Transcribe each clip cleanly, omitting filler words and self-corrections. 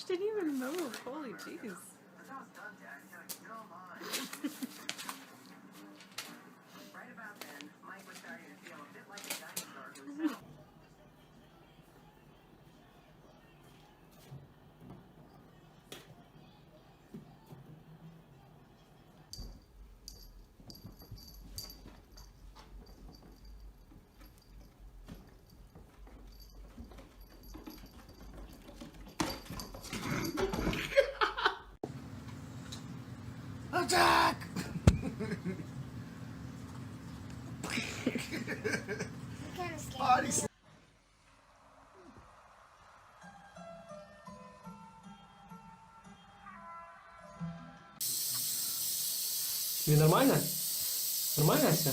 didn't even move. Holy jeez. Right about then, Mike was starting to feel a bit like a dinosaur himself. Attack! Body slam. Тебе нормально? Нормально все?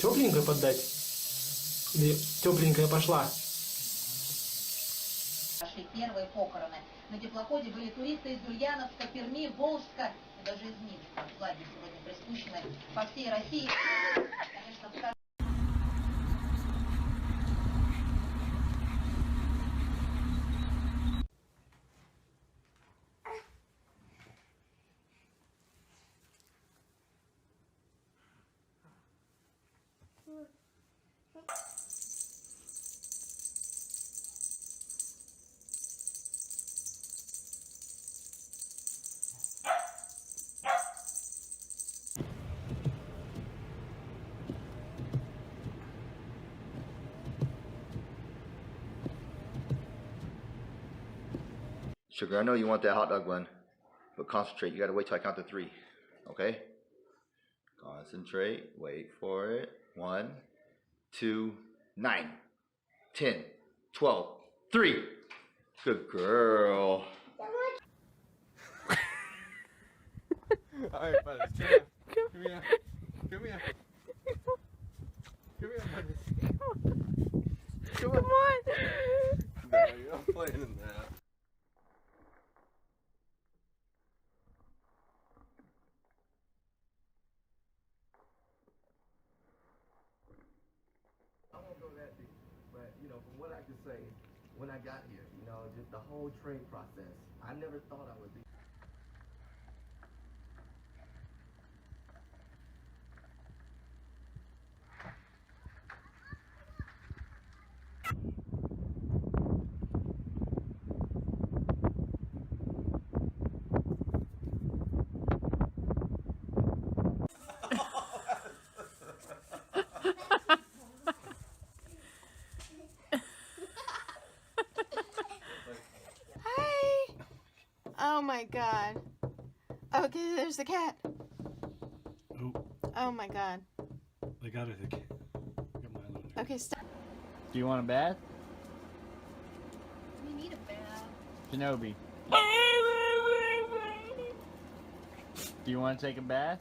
Тепленькое поддать? Или тепленькая пошла? Прошли первые похороны. На теплоходе были туристы из Ульяновска, Перми, Волжска и даже из Минска. Флаги сегодня приспущены по всей России. Конечно, Sugar, I know you want that hot dog bun, but concentrate. You gotta wait till I count to 3. Okay? Concentrate. Wait for it. 1, 2, 9, 10, 12, 3. Good girl. Alright, buddy. Come here. Come here. Come here, buddy. Come on. No, you're not playing in that. I won't go that deep, but from what I can say, when I got here, just the whole train process, I never thought I would be. Hi. Oh my god. Okay, there's the cat. Oh my god. I got it. Got Milo there. Okay, stop. Do you want a bath? we need a bath. Shinobi. Do you want to take a bath?